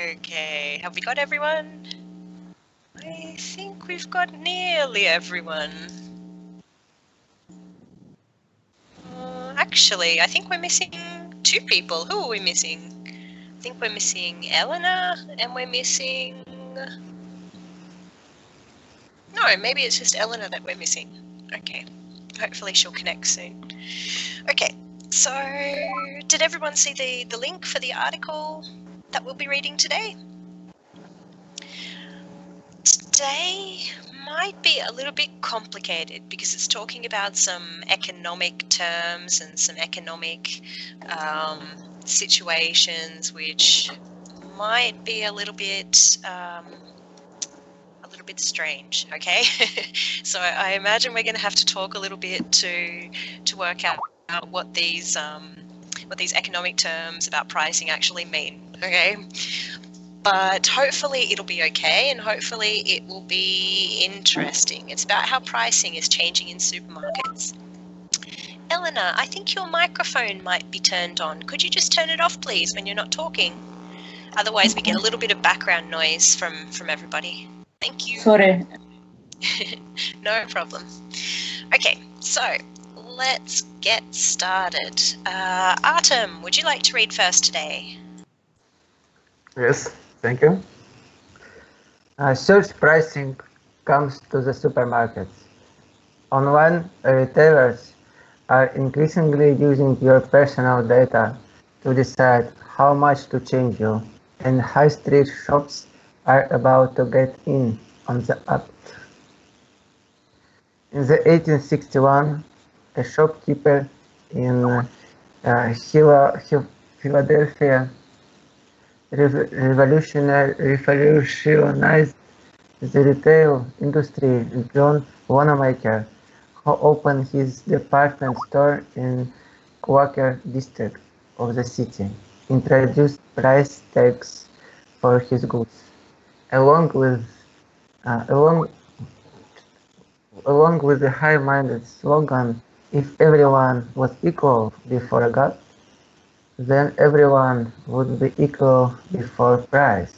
Okay, have we got everyone? I think we've got nearly everyone. Actually, I think we're missing 2 people. Who are we missing? I think we're missing Eleanor and we're missing... No, maybe it's just Eleanor that we're missing. Okay, hopefully she'll connect soon. Okay, so did everyone see the link for the article that we'll be reading today? Today might be a little bit complicated because it's talking about some economic terms and some economic situations which might be a little bit strange. Okay, so I imagine we're going to have to talk a little bit to work out what these economic terms about pricing actually mean. Okay. But hopefully it'll be okay, and hopefully it will be interesting. It's about how pricing is changing in supermarkets. Eleanor, I think your microphone might be turned on. Could you just turn it off, please, when you're not talking? Otherwise, we get a little bit of background noise from everybody. Thank you. Sorry. No problem. Okay, so let's get started. Artem, would you like to read first today? Yes, thank you. Search pricing comes to the supermarkets. Online retailers are increasingly using your personal data to decide how much to charge you, and high street shops are about to get in on the act. In the 1861, a shopkeeper in Philadelphia revolutionized the retail industry. John Wanamaker, who opened his department store in Quaker district of the city, introduced price tags for his goods, along with the high-minded slogan, "If everyone was equal before God, then everyone would be equal before price."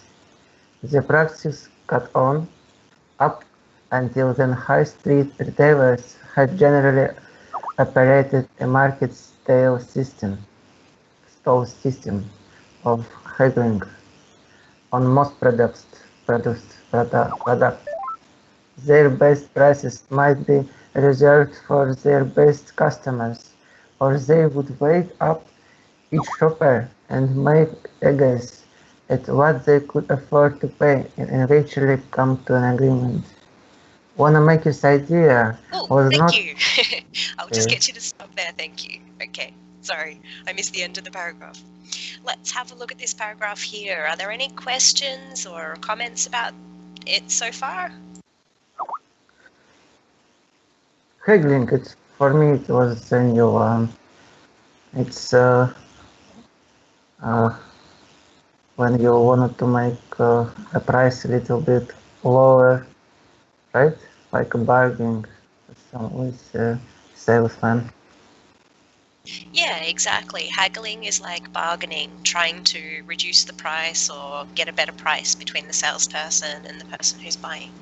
The practice got on up until then. High street retailers had generally operated a market style system of haggling on most products. Their best prices might be reserved for their best customers, or they would weigh up each shopper and make a guess at what they could afford to pay and eventually come to an agreement. Wanamaker's idea was not... Thank you. I'll just get you to stop there, thank you. Okay, sorry, I missed the end of the paragraph. Let's have a look at this paragraph here. Are there any questions or comments about it so far? Haggling, for me it was a new one. It's when you wanted to make a price a little bit lower, right? Like a bargaining with a salesman. Yeah, exactly. Haggling is like bargaining, trying to reduce the price or get a better price between the salesperson and the person who's buying.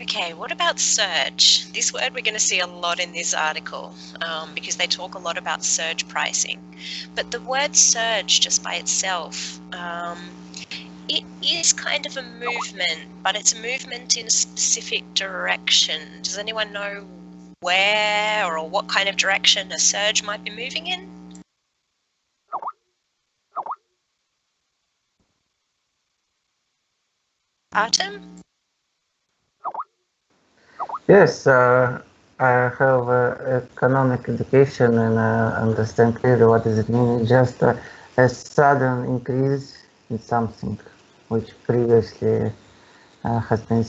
Okay, what about surge? This word we're going to see a lot in this article because they talk a lot about surge pricing. But the word surge just by itself, it is kind of a movement, but it's a movement in a specific direction. Does anyone know where or what kind of direction a surge might be moving in? Artem? Yes, I have economic education and understand clearly what does it mean. Just a sudden increase in something which previously has been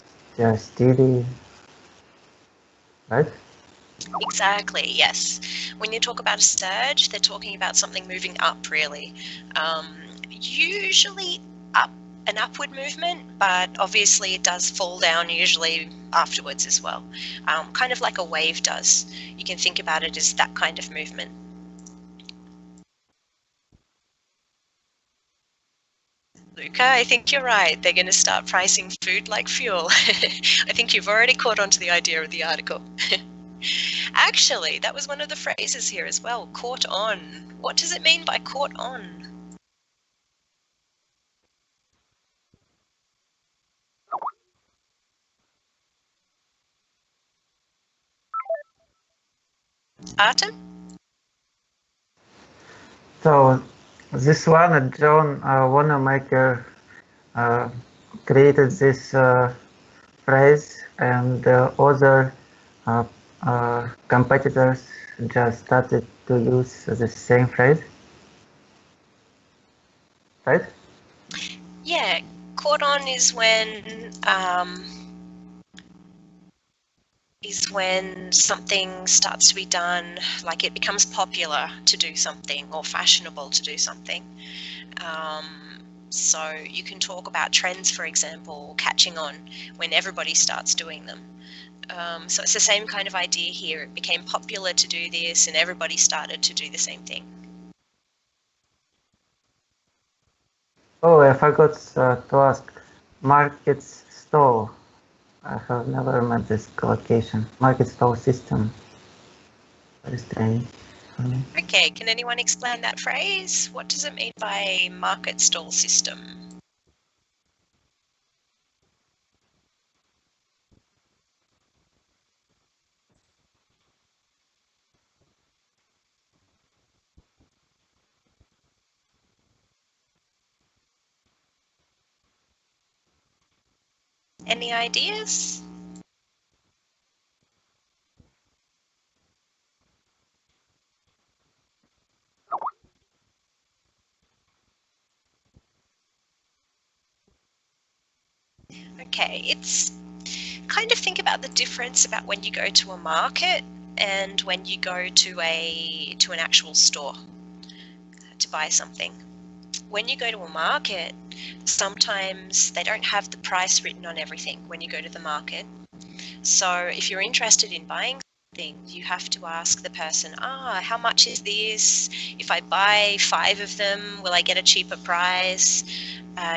steady, right? Exactly, yes. When you talk about a surge, they're talking about something moving up, really. Usually up an upward movement, but obviously it does fall down usually afterwards as well, kind of like a wave does. You can think about it as that kind of movement. Luca, I think you're right. They're going to start pricing food like fuel. I think you've already caught on to the idea of the article. Actually, that was one of the phrases here as well, caught on. What does it mean by caught on? Artem? So this one, John Wanamaker created this phrase, and other competitors just started to use the same phrase, right? Yeah, caught on is when something starts to be done, like it becomes popular to do something or fashionable to do something. So you can talk about trends, for example, catching on when everybody starts doing them. So it's the same kind of idea here. It became popular to do this and everybody started to do the same thing. Oh, I forgot to ask. Market stall. I have never met this collocation. Market stall system. Very strange for me. Okay, can anyone explain that phrase? What does it mean by market stall system? Any ideas? Okay, it's kind of think about the difference about when you go to a market and when you go to an actual store to buy something. When you go to a market, sometimes they don't have the price written on everything when you go to the market. So if you're interested in buying something, you have to ask the person, how much is this? If I buy 5 of them, will I get a cheaper price?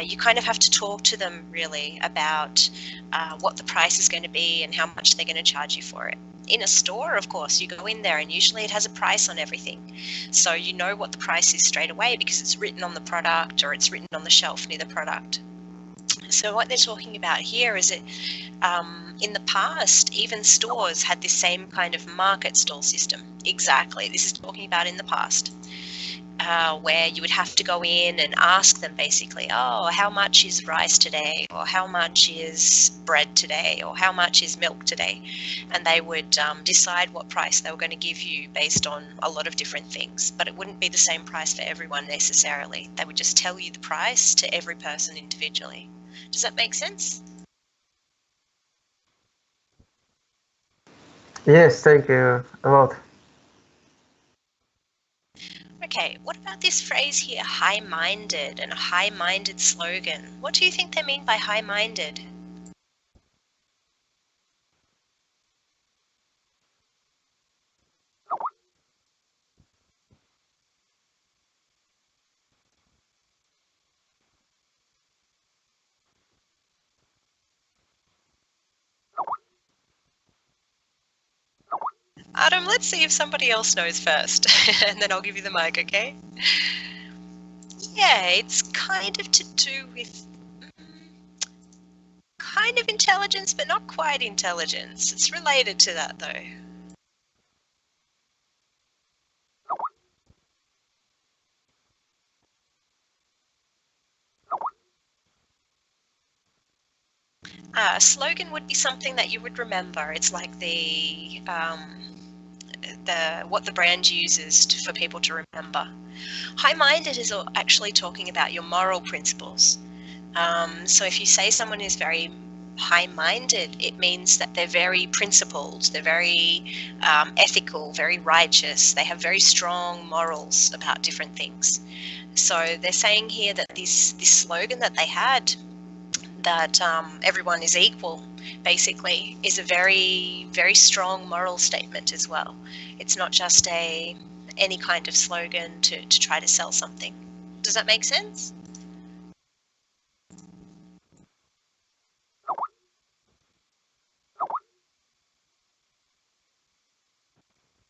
You kind of have to talk to them really about what the price is going to be and how much they're going to charge you for it. In a store, of course, you go in there and usually it has a price on everything. So you know what the price is straight away because it's written on the product or it's written on the shelf near the product. So what they're talking about here is that in the past, even stores had this same kind of market stall system. Exactly. This is talking about in the past. Where you would have to go in and ask them basically, how much is rice today? Or how much is bread today? Or how much is milk today? And they would decide what price they were going to give you based on a lot of different things. But it wouldn't be the same price for everyone necessarily. They would just tell you the price to every person individually. Does that make sense? Yes, thank you a lot. Okay, what about this phrase here, high-minded, and a high-minded slogan? What do you think they mean by high-minded? Adam, let's see if somebody else knows first, and then I'll give you the mic, okay? Yeah, it's kind of to do with kind of intelligence, but not quite intelligence. It's related to that, though. A slogan would be something that you would remember. It's like what the brand uses for people to remember. High-minded is actually talking about your moral principles. So if you say someone is very high-minded, it means that they're very principled, they're very ethical, very righteous. They have very strong morals about different things. So they're saying here that this slogan that they had, that everyone is equal, basically, is a very, very strong moral statement as well. It's not just any kind of slogan to try to sell something. Does that make sense?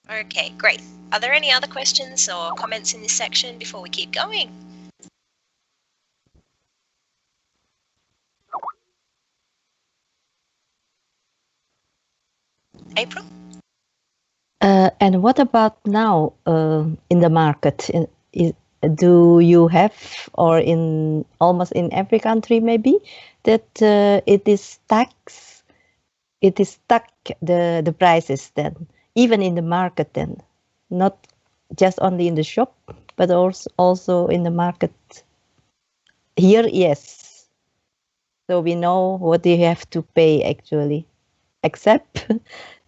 Okay, great. Are there any other questions or comments in this section before we keep going? April? And what about now in the market? Do you have, or in almost in every country maybe, that it is stuck the prices then, even in the market then, not just only in the shop, but also in the market? Here, yes. So we know what you have to pay actually, except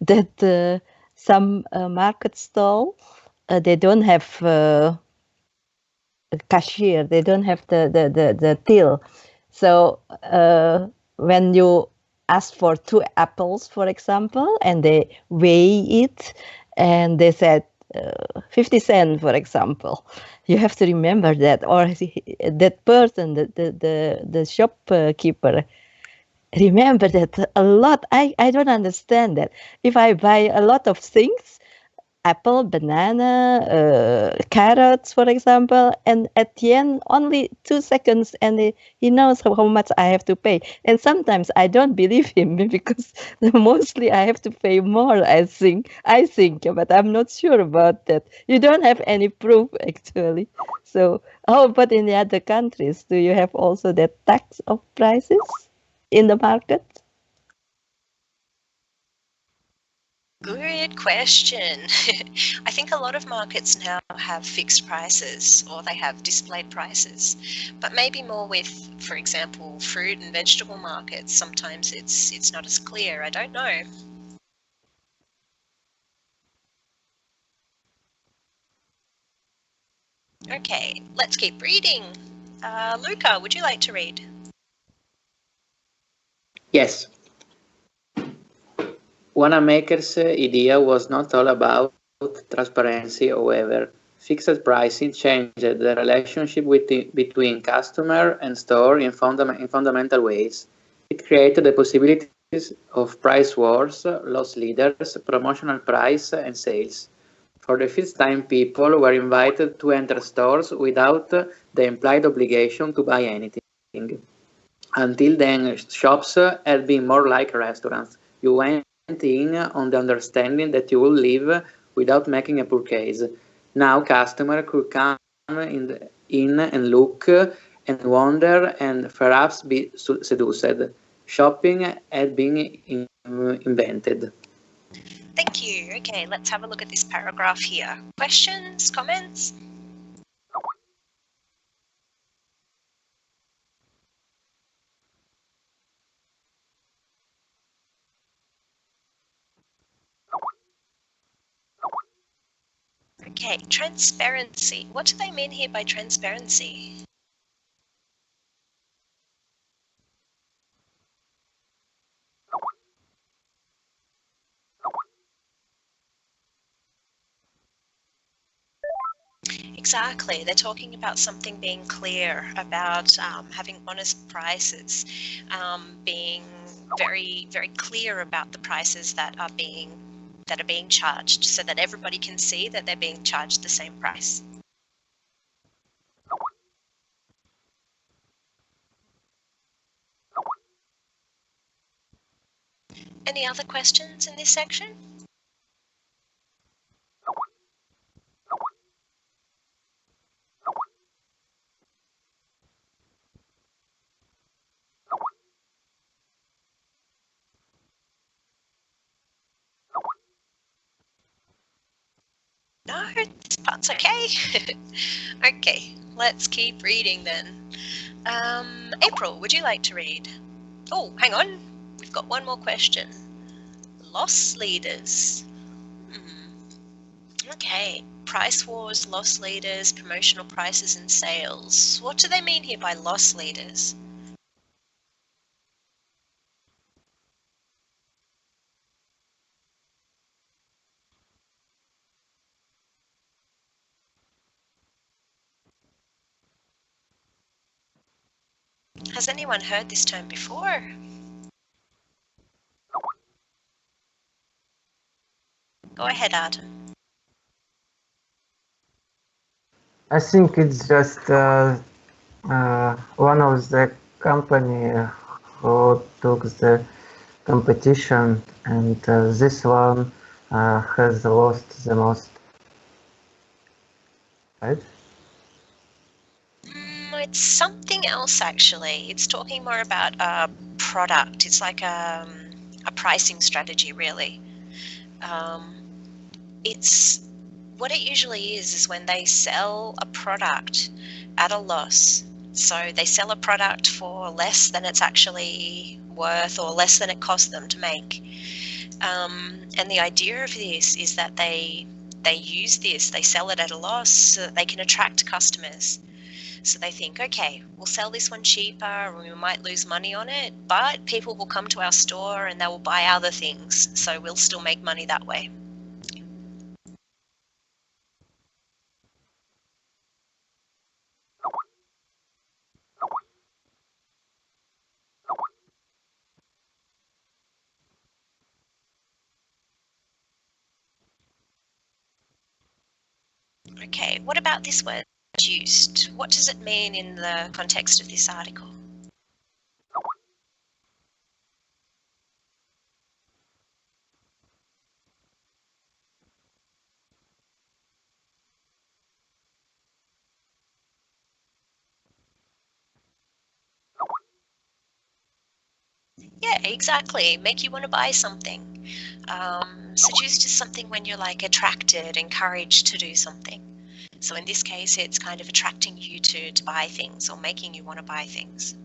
that some market stall, they don't have a cashier, they don't have the till. So when you ask for 2 apples, for example, and they weigh it, and they said 50 cents, for example, you have to remember that, or that person, the shopkeeper, remember that a lot. I don't understand that. If I buy a lot of things, apple, banana, carrots, for example, and at the end only 2 seconds, and he knows how much I have to pay. And sometimes I don't believe him because mostly I have to pay more. I think, but I'm not sure about that. You don't have any proof actually. So how about in the other countries? Do you have also that tax of prices in the market? Good question. I think a lot of markets now have fixed prices, or they have displayed prices, but maybe more with, for example, fruit and vegetable markets. Sometimes it's not as clear. I don't know. Okay, let's keep reading. Luca, would you like to read? Yes. Wanamaker's idea was not all about transparency, however. Fixed pricing changed the relationship between customer and store in fundamental ways. It created the possibilities of price wars, loss leaders, promotional price, and sales. For the first time, people were invited to enter stores without the implied obligation to buy anything. Until then, shops had been more like restaurants. You went in on the understanding that you would leave without making a purchase. Now customers could come in and look and wonder and perhaps be seduced. Shopping had been invented. Thank you. Okay, let's have a look at this paragraph here. Questions, comments? Okay, transparency. What do they mean here by transparency? Exactly. They're talking about something being clear, about having honest prices, being very, very clear about the prices that are being charged, so that everybody can see that they're being charged the same price. Any other questions in this section? No, this part's okay. Okay, let's keep reading then. April, would you like to read? Oh, hang on. we've got one more question. Loss leaders. Okay, price wars, loss leaders, promotional prices and sales. What do they mean here by loss leaders? Has anyone heard this term before? Go ahead, Artem. I think it's just one of the company who took the competition, and this one has lost the most, right? It's something else, actually. It's talking more about a product. It's like a pricing strategy, really. It's what it usually is when they sell a product at a loss. So they sell a product for less than it's actually worth or less than it cost them to make. And the idea of this is that they use this, they sell it at a loss so that they can attract customers. So they think, okay, we'll sell this one cheaper, or we might lose money on it, but people will come to our store and they will buy other things. So we'll still make money that way. Okay, what about this word used? What does it mean in the context of this article? Yeah, exactly. Make you want to buy something. Seduced is something when you're like attracted, encouraged to do something. So in this case, it's kind of attracting you to buy things or making you want to buy things.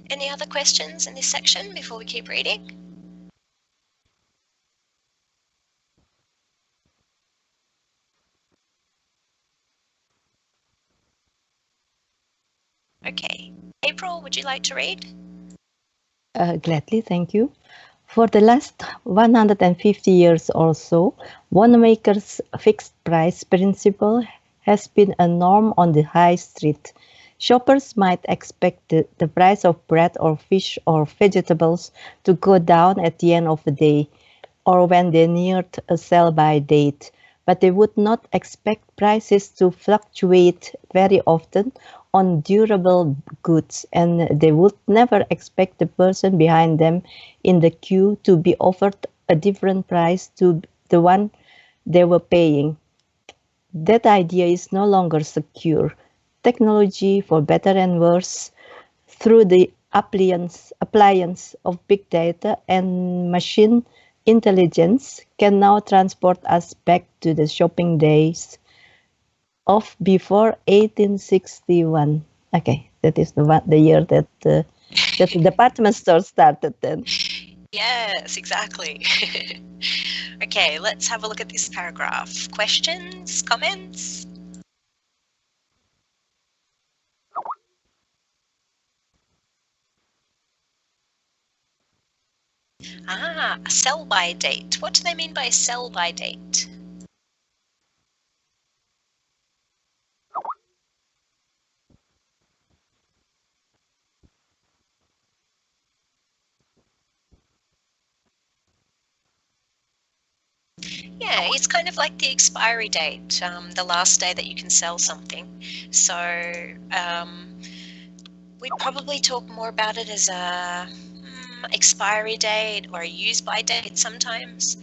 Any other questions in this section before we keep reading? Okay. April, would you like to read? Gladly, thank you. For the last 150 years or so, winemaker's fixed price principle has been a norm on the high street. Shoppers might expect the price of bread or fish or vegetables to go down at the end of the day or when they neared a sell-by date, but they would not expect prices to fluctuate very often on durable goods, and they would never expect the person behind them in the queue to be offered a different price to the one they were paying. That idea is no longer secure. Technology, for better and worse, through the appliance of big data and machine intelligence, can now transport us back to the shopping days of before 1861. Okay, that is the year that the department store started then. Yes, exactly. Okay, let's have a look at this paragraph. Questions, comments? A sell-by date. What do they mean by sell-by date? Yeah, it's kind of like the expiry date, the last day that you can sell something. So we'd probably talk more about it as a expiry date or a use-by date sometimes.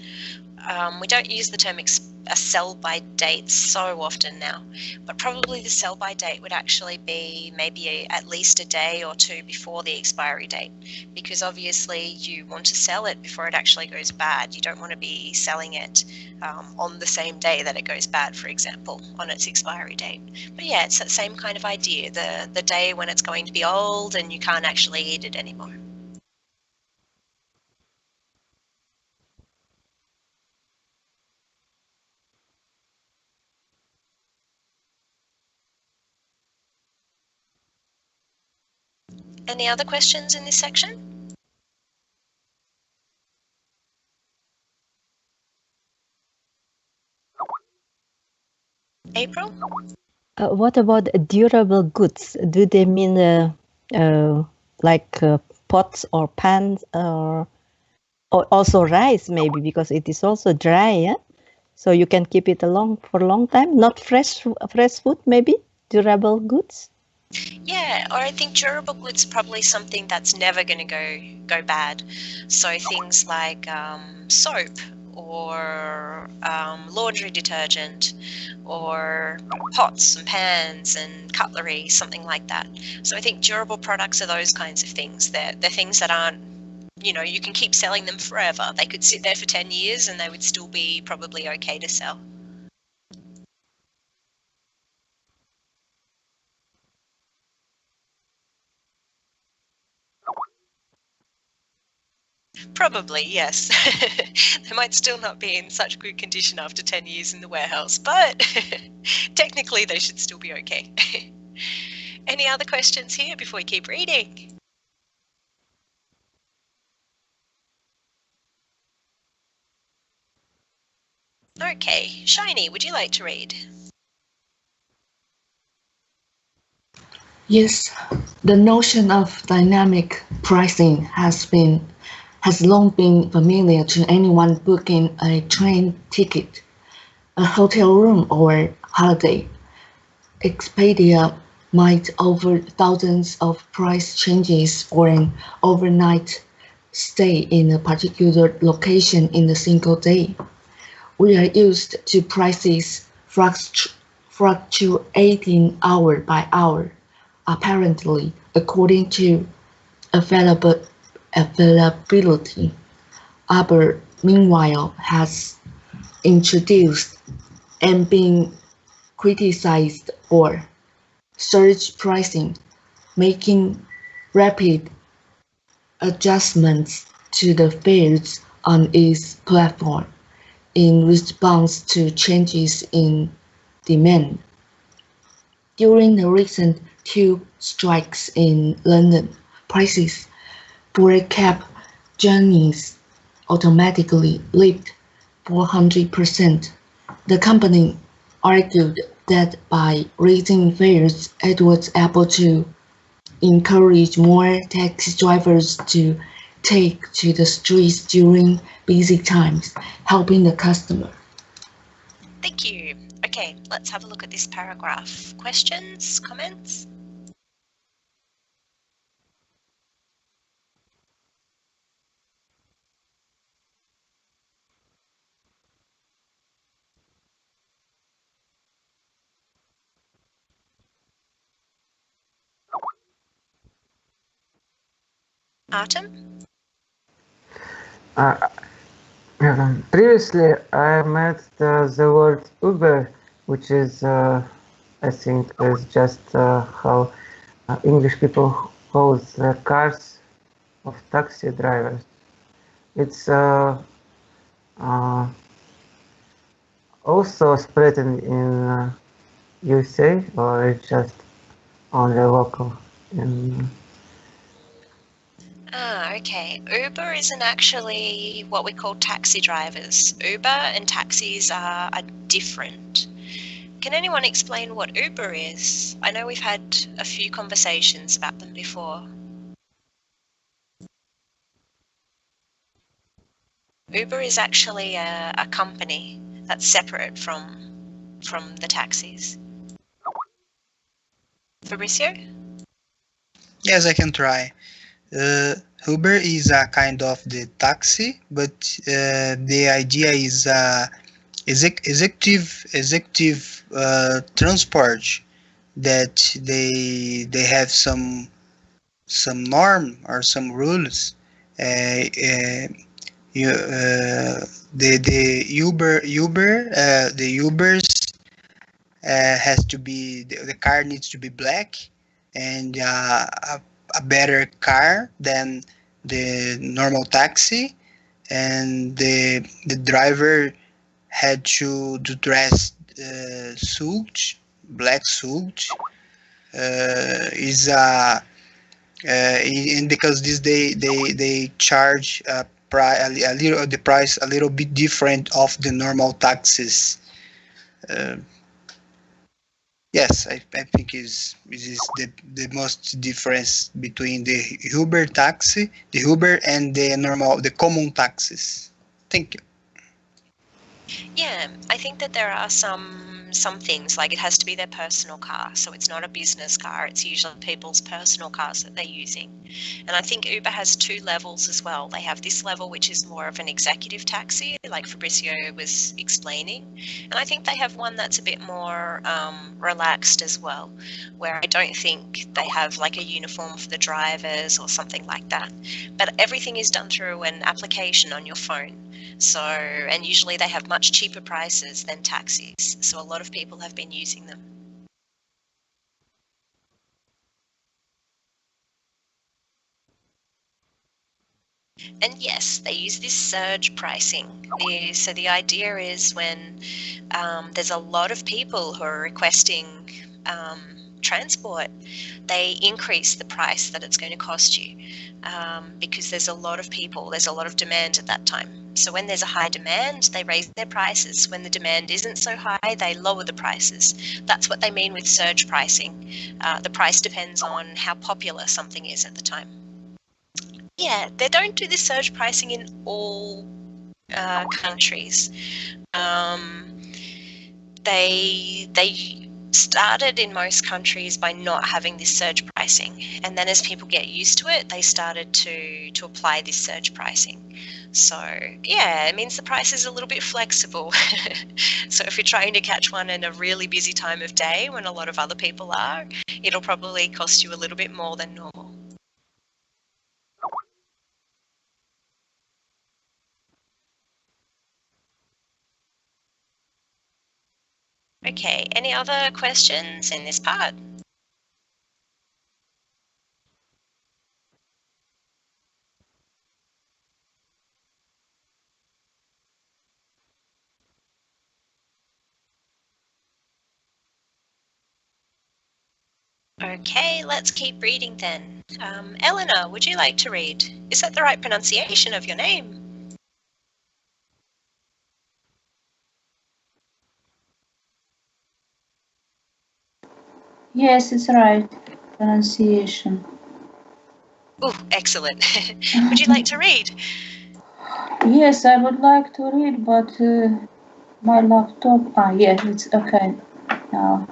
We don't use the term a sell-by date so often now, but probably the sell-by date would actually be maybe at least a day or two before the expiry date, because obviously you want to sell it before it actually goes bad. You don't want to be selling it on the same day that it goes bad, for example, on its expiry date. But yeah, it's that same kind of idea, the day when it's going to be old and you can't actually eat it anymore. Any other questions in this section? April? What about durable goods? Do they mean like pots or pans, or also rice maybe, because it is also dry, yeah? So you can keep it for a long time. Not fresh food, maybe durable goods. Yeah, or I think durable goods are probably something that's never going to go bad. So things like soap or laundry detergent or pots and pans and cutlery, something like that. So I think durable products are those kinds of things. They're things that aren't, you can keep selling them forever. They could sit there for 10 years and they would still be probably okay to sell. Probably, yes. They might still not be in such good condition after 10 years in the warehouse, but technically they should still be okay. Any other questions here before we keep reading? Okay, Shiny, would you like to read? Yes, the notion of dynamic pricing has long been familiar to anyone booking a train ticket, a hotel room, or holiday. Expedia might offer thousands of price changes for an overnight stay in a particular location in a single day. We are used to prices fluctuating hour by hour, apparently according to availability. Uber, meanwhile, has introduced and been criticized for surge pricing, making rapid adjustments to the fares on its platform in response to changes in demand. During the recent tube strikes in London, prices for cab journeys automatically leaped 400%. The company argued that by raising fares, it was able to encourage more taxi drivers to take to the streets during busy times, helping the customer. Thank you. Okay, let's have a look at this paragraph. Questions, comments? Artem? Previously, I met the word Uber, which is, I think, is just how English people call the cars of taxi drivers. It's also spread in USA, or it's just only local in Okay. Uber isn't actually what we call taxi drivers. Uber and taxis are different. Can anyone explain what Uber is? I know we've had a few conversations about them before. Uber is actually a company that's separate from the taxis. Fabricio? Yes, I can try. Uber is a kind of the taxi, but the idea is executive transport that they have some norm or some rules. You the Ubers has to be the car needs to be black and a better car than the normal taxi, and the driver had to dress black suit. Is and because this they charge a little the price a little bit different of the normal taxis. Yes, I think is the most difference between the Uber taxi, the Uber and the common taxis. Thank you. Yeah, I think that there are some things, like it has to be their personal car, so it's not a business car, it's usually people's personal cars that they're using. And I think Uber has two levels as well. They have this level which is more of an executive taxi, like Fabricio was explaining, and I think they have one that's a bit more relaxed as well, where I don't think they have like a uniform for the drivers or something like that, but everything is done through an application on your phone. So, and usually they have much cheaper prices than taxis. So a lot of people have been using them. And yes, they use this surge pricing. So the idea is when there's a lot of people who are requesting transport, they increase the price that it's going to cost you because there's a lot of people, there's a lot of demand at that time. So when there's a high demand, they raise their prices. When the demand isn't so high, they lower the prices. That's what they mean with surge pricing. The price depends on how popular something is at the time. Yeah, they don't do this surge pricing in all countries. They started in most countries by not having this surge pricing, and then as people get used to it, they started to apply this surge pricing. So yeah, it means the price is a little bit flexible. So if you're trying to catch one in a really busy time of day when a lot of other people are, it'll probably cost you a little bit more than normal. Okay, any other questions in this part? Okay, let's keep reading then. Eleanor, would you like to read? Is that the right pronunciation of your name? Yes, it's right. Pronunciation. Oh, excellent. Would you like to read? Yes, I would like to read, but my laptop. Yeah, it's okay now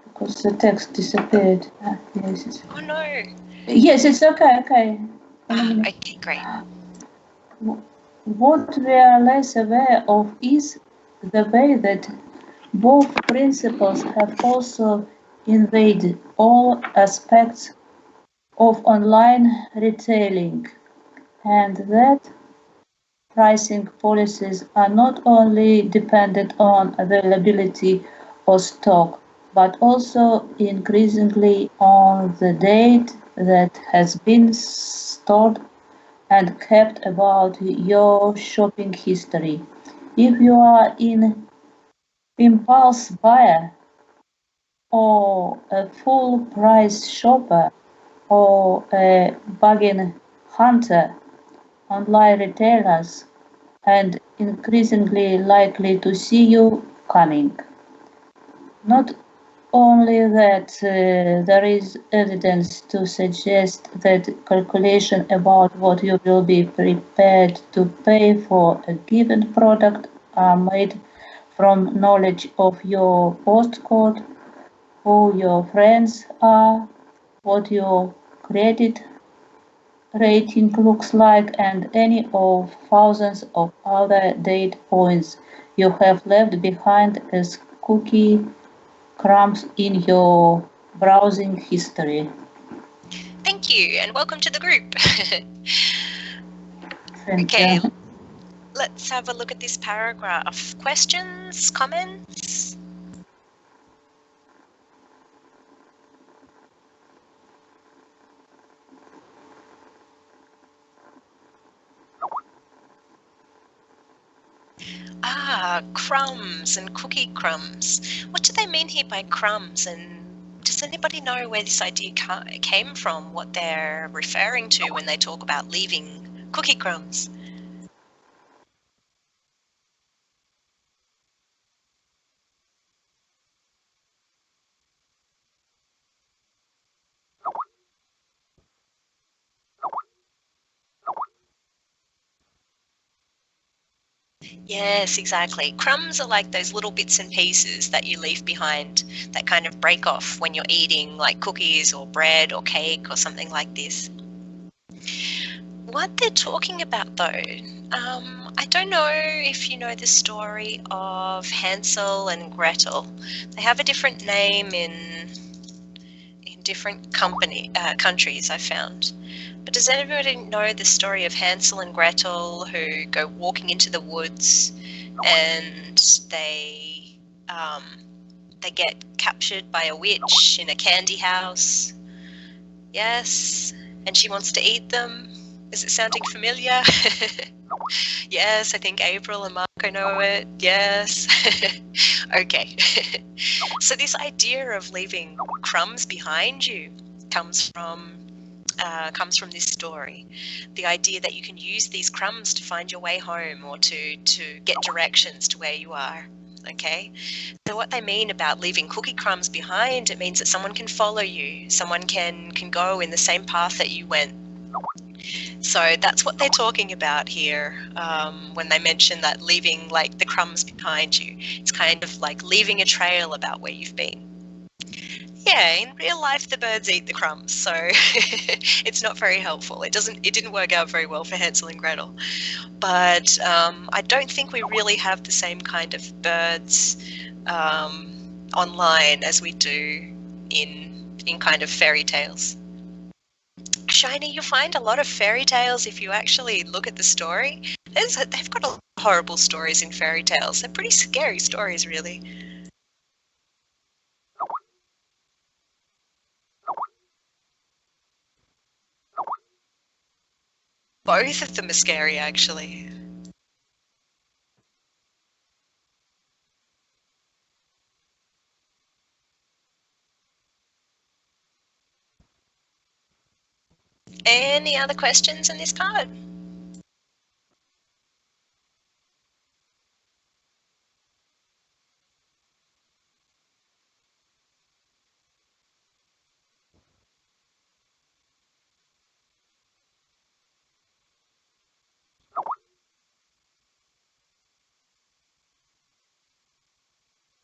because the text disappeared. Yes. Oh no. Yes, it's okay. Okay. Okay, great. What we are less aware of is the way that both principles have also invaded all aspects of online retailing, and that pricing policies are not only dependent on availability of stock, but also increasingly on the data that has been stored and kept about your shopping history. If you are an impulse buyer or a full price shopper or a bargain hunter, online retailers and increasingly likely to see you coming. Not only that, there is evidence to suggest that calculation about what you will be prepared to pay for a given product are made from knowledge of your postcode, who your friends are, what your credit rating looks like and any of thousands of other data points you have left behind as cookie crumbs in your browsing history. Thank you, and welcome to the group. Thank Okay, you. let's have a look at this paragraph. Questions, comments? Ah, crumbs and cookie crumbs. What do they mean here by crumbs? And does anybody know where this idea came from, what they're referring to when they talk about leaving cookie crumbs? Yes, exactly. Crumbs are like those little bits and pieces that you leave behind that kind of break off when you're eating like cookies or bread or cake or something like this. What they're talking about though, I don't know if you know the story of Hansel and Gretel. They have a different name in different countries, I found. But does anybody know the story of Hansel and Gretel who go walking into the woods and they get captured by a witch in a candy house? Yes, and she wants to eat them. Is it sounding familiar? Yes, I think April and Marco know it. Yes. Okay. So this idea of leaving crumbs behind you comes from this story. The idea that you can use these crumbs to find your way home or to get directions to where you are. Okay, so what they mean about leaving cookie crumbs behind, it means that someone can follow you, someone can go in the same path that you went. So that's what they're talking about here when they mention that leaving like the crumbs behind you. It's kind of like leaving a trail about where you've been. Yeah, in real life the birds eat the crumbs, so it's not very helpful. It didn't work out very well for Hansel and Gretel. But I don't think we really have the same kind of birds online as we do in kind of fairy tales. Shiny, you'll find a lot of fairy tales if you actually look at the story. They've got a lot of horrible stories in fairy tales. They're pretty scary stories, really. Both of them are scary, actually. Any other questions in this part?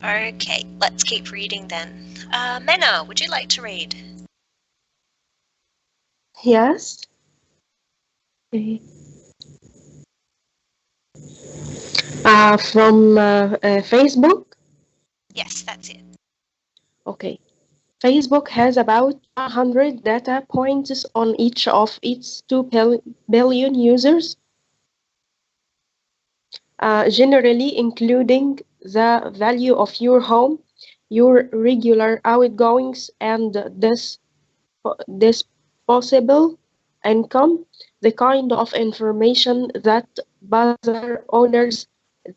Okay, let's keep reading then. Mena, would you like to read? Yes. From Facebook? Yes, that's it. Okay. Facebook has about 100 data points on each of its 2 billion users, generally including the value of your home, your regular outgoings, and this possible income, the kind of information that buzzer owners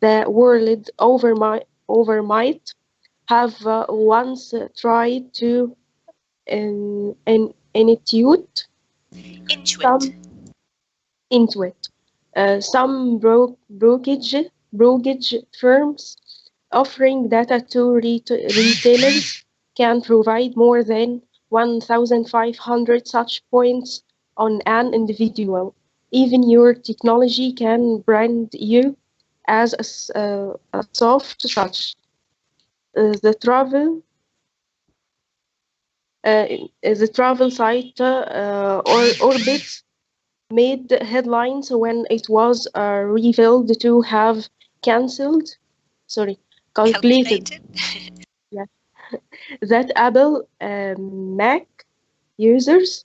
the world over might have once tried to intuit. Some brokerage firms offering data to retailers can provide more than 1,500 such points on an individual. Even your technology can brand you as a soft touch. The travel site Orbitz made headlines when it was revealed to have calculated yes, that Apple Mac users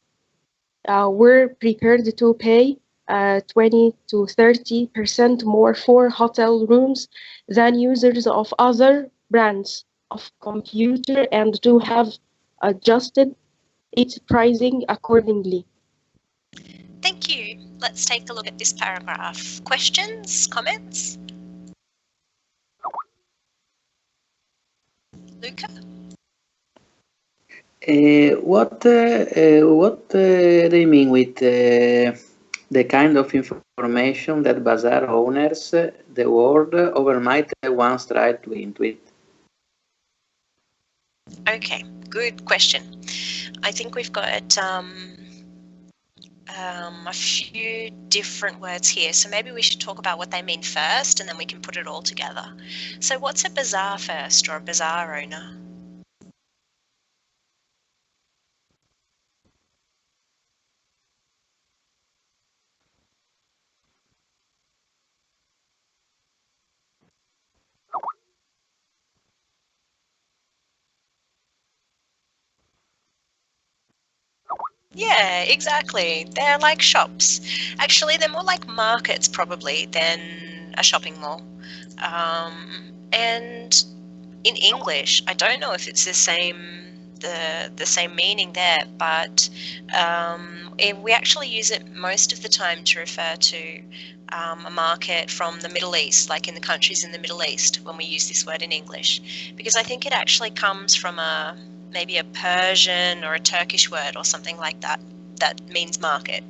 were prepared to pay 20 to 30% more for hotel rooms than users of other brands of computer and to have adjusted its pricing accordingly. Thank you. Let's take a look at this paragraph. Questions? Comments? Luca? What do you mean with the kind of information that bazaar owners the world over might once try to intuit? Okay, good question. I think we've got a few different words here, so maybe we should talk about what they mean first and then we can put it all together. So what's a bazaar first, or a bazaar owner? Yeah, exactly. They're like shops. Actually, they're more like markets probably than a shopping mall. And in English, I don't know if it's the same meaning there, but we actually use it most of the time to refer to a market from the Middle East, like in the countries in the Middle East, when we use this word in English, because I think it actually comes from maybe a Persian or a Turkish word or something like that means market.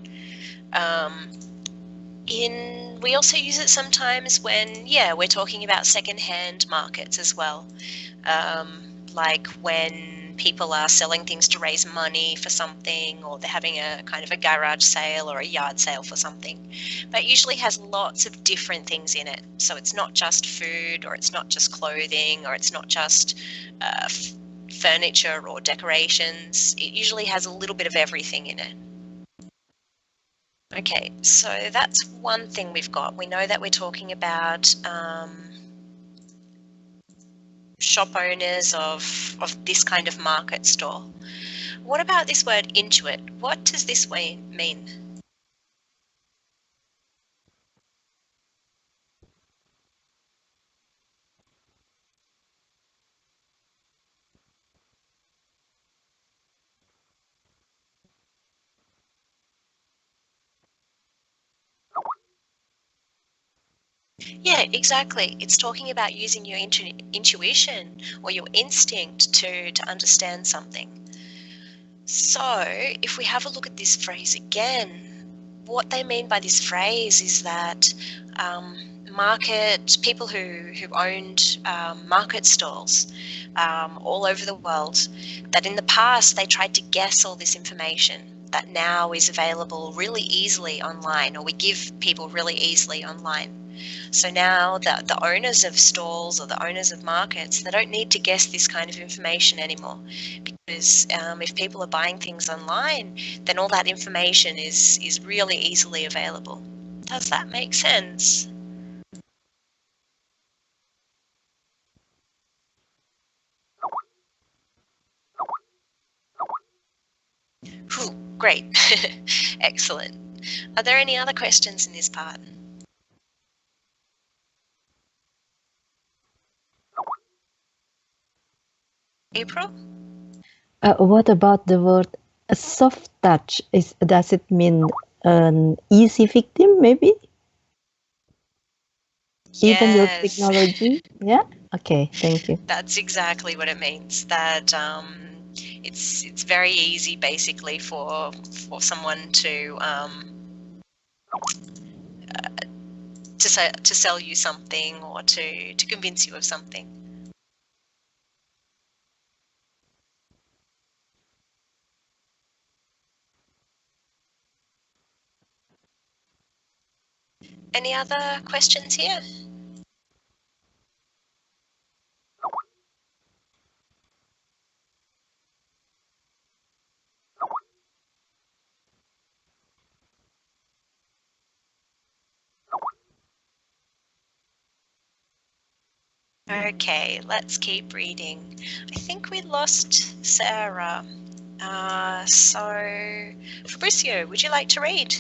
We also use it sometimes when, we're talking about second-hand markets as well, like when people are selling things to raise money for something, or they're having a kind of a garage sale or a yard sale for something. But it usually has lots of different things in it. So it's not just food, or it's not just clothing, or it's not just furniture or decorations. It usually has a little bit of everything in it. Okay, so that's one thing we've got. We know that we're talking about shop owners of this kind of market stall. What about this word intuit? What does this mean? Yeah, exactly. It's talking about using your intuition or your instinct to understand something. So if we have a look at this phrase again, what they mean by this phrase is that people who owned market stalls all over the world, that in the past they tried to guess all this information that now is available really easily online, or we give people really easily online. So now the owners of stalls or the owners of markets, they don't need to guess this kind of information anymore, because if people are buying things online, then all that information is really easily available. Does that make sense? Whew, great. Excellent. Are there any other questions in this part? April? What about the word soft touch? Does it mean an easy victim, maybe? Even your Yes. technology? Yeah? Okay, thank you. That's exactly what it means. That it's very easy, basically, for someone to sell you something, or to convince you of something. Any other questions here? Okay, let's keep reading. I think we lost Sarah. So, Fabricio, would you like to read?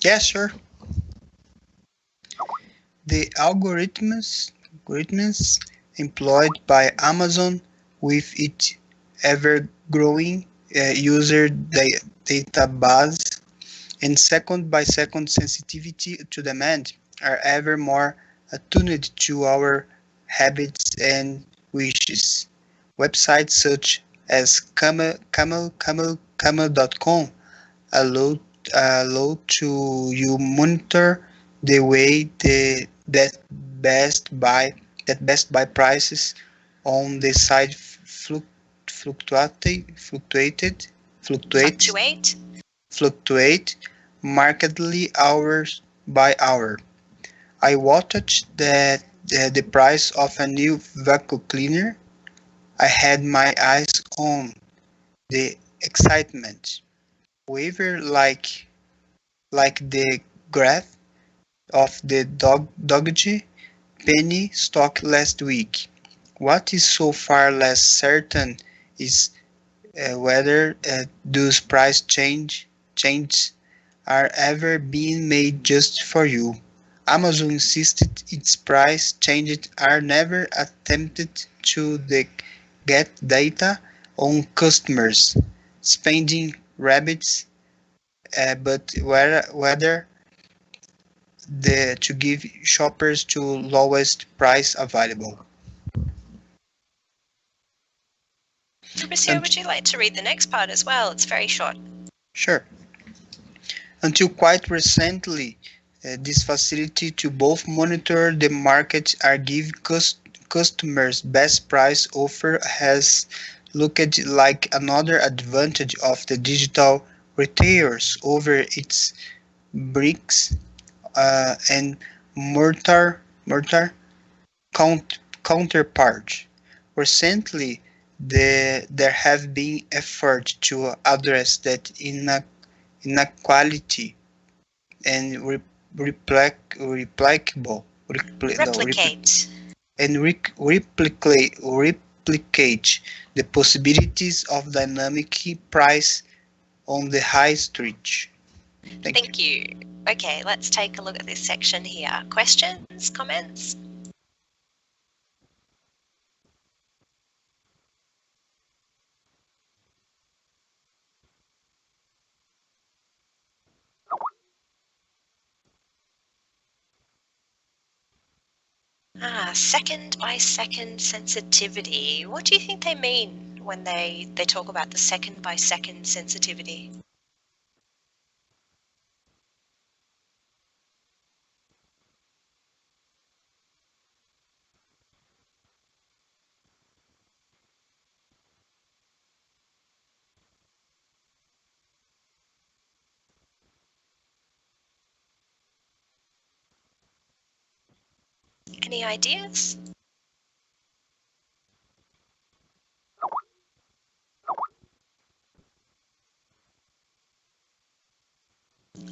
Yeah, sure. The algorithms employed by Amazon with its ever-growing user database and second-by-second sensitivity to demand are ever more attuned to our habits and wishes. Websites such as camel.com allow to you monitor the way that Best Buy prices on the site fluctuate fluctuate markedly hours by hour. I watched the price of a new vacuum cleaner. I had my eyes on the excitement waver like the graph of the Doge penny stock last week. What is so far less certain is whether those price changes are ever being made just for you. Amazon insisted its price changes are never attempted to get data on customers' spending habits, but whether to give shoppers to lowest price available. Fabricio, And would you like to read the next part as well? It's very short. sure. Until quite recently, this facility to both monitor the market and give customers best price offer has looked like another advantage of the digital retailers over its bricks and mortar counterpart. Recently, there have been efforts to address that inequality and replicable Replicate. replicate the possibilities of dynamic price on the high street. Thank you. Okay, let's take a look at this section here. Questions, comments? Second by second sensitivity. What do you think they mean when they talk about the second by second sensitivity? Any ideas?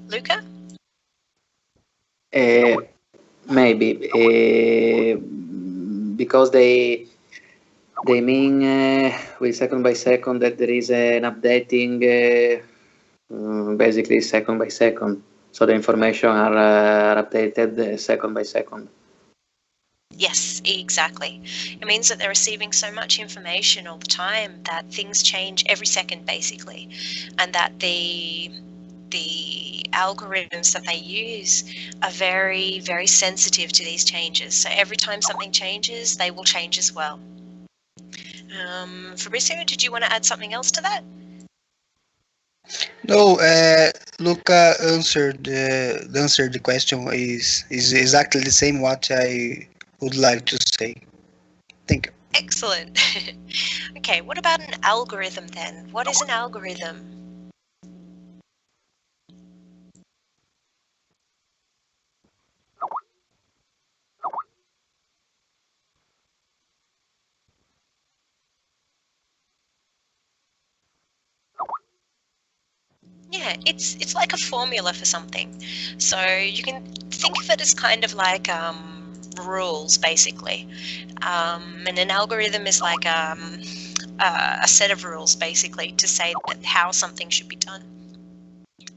Luca? Maybe because they mean with second by second that there is an updating basically second by second, so the information are updated second by second. Yes, exactly. It means that they're receiving so much information all the time that things change every second, basically, and that the algorithms that they use are very, very sensitive to these changes. So every time something changes, they will change as well. Fabricio, did you want to add something else to that? No, Luca answered the question is exactly the same what I would like to say. Thank you. Excellent. Okay, what about an algorithm then? What is an algorithm? Yeah, it's like a formula for something. So you can think of it as kind of like rules, basically. And an algorithm is like a set of rules, basically, to say that how something should be done.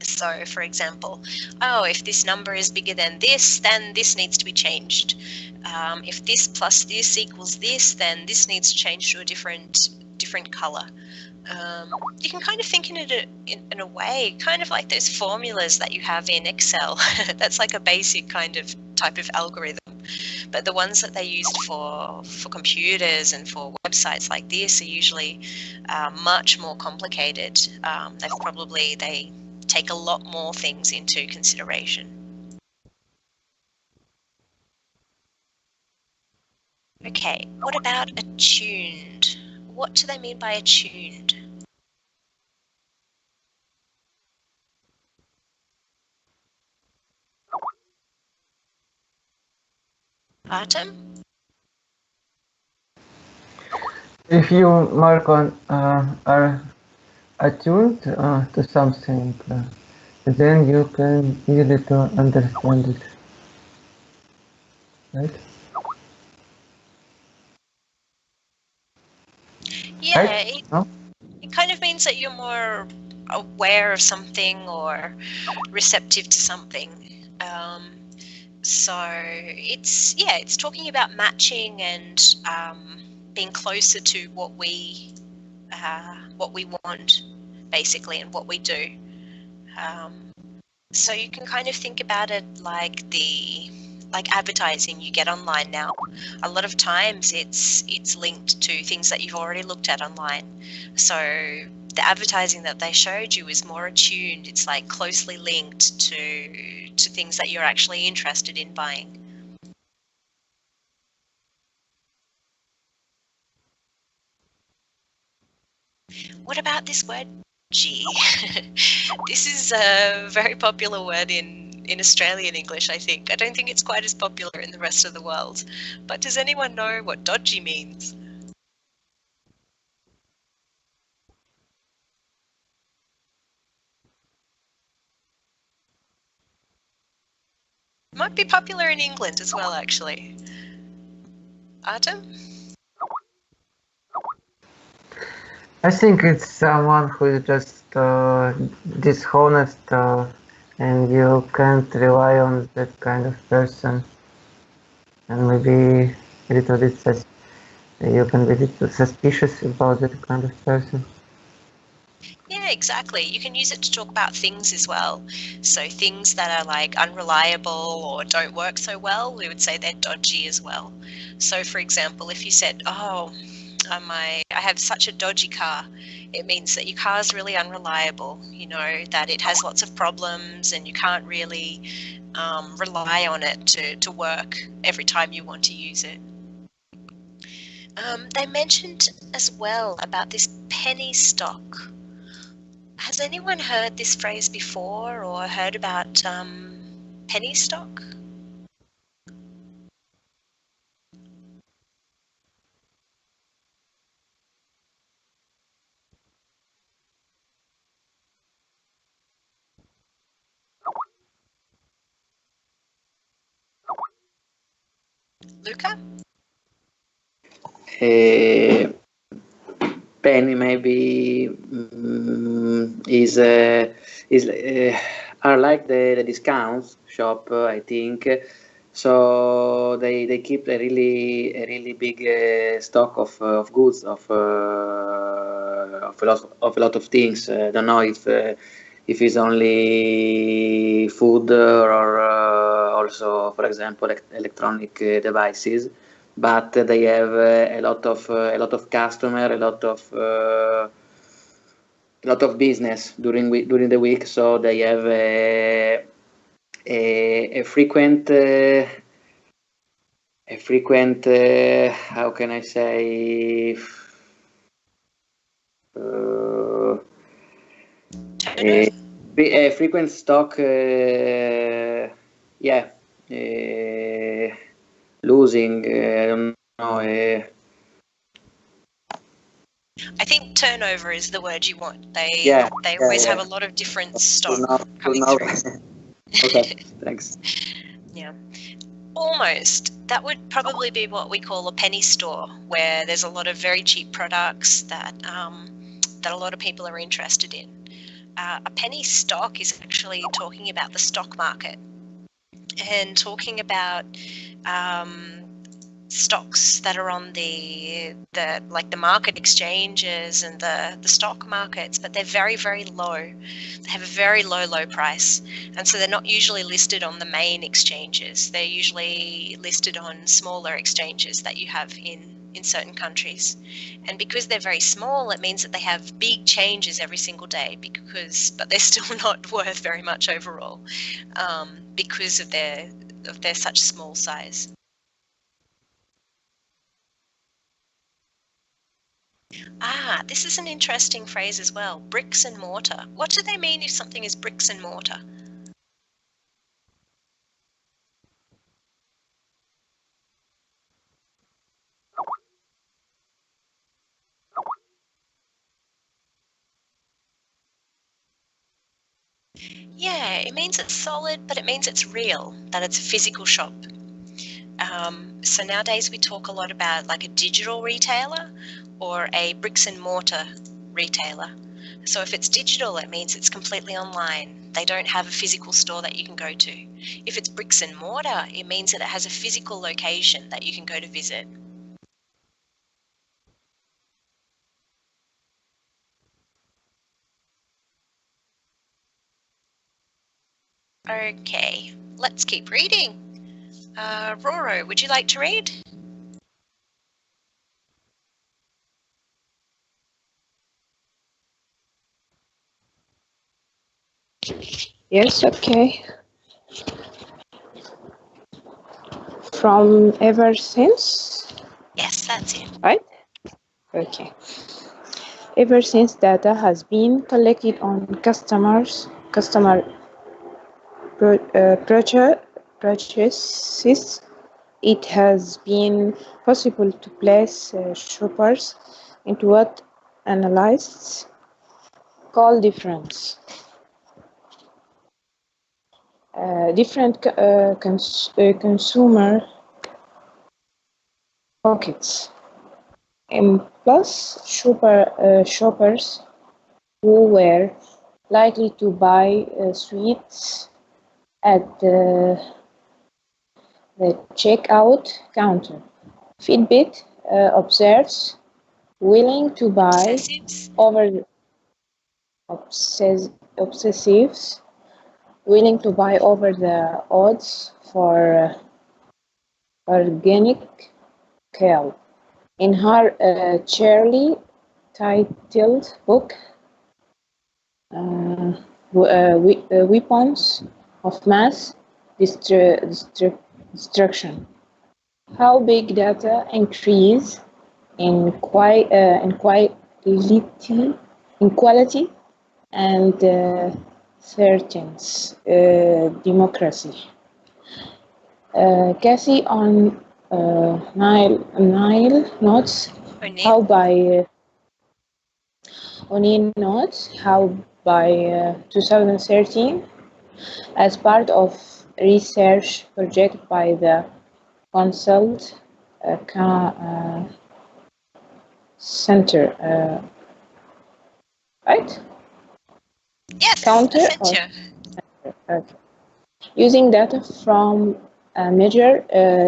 So, for example, oh, if this number is bigger than this, then this needs to be changed. If this plus this equals this, then this needs to change to a different color. You can kind of think in a way, kind of like those formulas that you have in Excel. That's like a basic kind of type of algorithm. But the ones that they used for computers and for websites like this are usually much more complicated. They take a lot more things into consideration. Okay, what about attuned? What do they mean by attuned? Artem? If you, Marcon, are attuned to something, then you can easily to understand it, right? Yeah, Right? No? it kind of means that you're more aware of something or receptive to something. So it's talking about matching and being closer to what we want, basically, and what we do. So you can kind of think about it like advertising you get online now. A lot of times it's linked to things that you've already looked at online. So the advertising that they showed you is more attuned. It's like closely linked to things that you're actually interested in buying. What about this word G? This is a very popular word in Australian English, I think. I don't think it's quite as popular in the rest of the world. But does anyone know what dodgy means? It might be popular in England as well, actually. Artem? I think it's someone who is just dishonest, and you can't rely on that kind of person. And maybe a little bit you can be a little suspicious about that kind of person. Yeah, exactly. You can use it to talk about things as well. So things that are like unreliable or don't work so well, we would say they're dodgy as well. So for example, if you said, oh, I have such a dodgy car, it means that your car is really unreliable, that it has lots of problems and you can't really rely on it to work every time you want to use it. They mentioned as well about this penny stock. Has anyone heard this phrase before or heard about penny stock? Luca? Penny maybe is are like the discounts shop, I think. So they keep a really big stock of goods of a lot of things. I don't know if it's only food or also, for example, electronic devices. But they have a lot of customer, a lot of business during the week. So they have a frequent how can I say, a frequent stock, losing, I don't know. I think turnover is the word you want. They always have a lot of different stock coming through. Okay, thanks. Yeah. Almost. That would probably be what we call a penny store, where there's a lot of very cheap products that that a lot of people are interested in. A penny stock is actually talking about the stock market and talking about stocks that are on the market exchanges and the stock markets, but they're very, very low. They have a very low price, and so they're not usually listed on the main exchanges. They're usually listed on smaller exchanges that you have in certain countries. And because they're very small, it means that they have big changes every single day, but they're still not worth very much overall, because of their such small size. Ah, this is an interesting phrase as well. Bricks and mortar. What do they mean if something is bricks and mortar? Yeah, it means it's solid, but it means it's real, that it's a physical shop. So nowadays we talk a lot about like a digital retailer or a bricks and mortar retailer. So if it's digital, it means it's completely online. They don't have a physical store that you can go to. If it's bricks and mortar, it means that it has a physical location that you can go to visit. Okay, let's keep reading. Roro, would you like to read? Yes, okay. From ever since, Yes, that's it. right? Okay. Ever since data has been collected on customer purchases, it has been possible to place shoppers into what analysts call different consumer pockets. And plus, shoppers who were likely to buy sweets at the checkout counter. Fitbit observes willing to buy obsessives willing to buy over the odds for organic kale. In her cheerily titled book, Weapons of Mass Destruction, how big data increase in quality and threatens democracy. Cassie on Nile notes how by 2013, as part of research project by the Consult Center, right? Yes, Counter. Okay. Using data from a major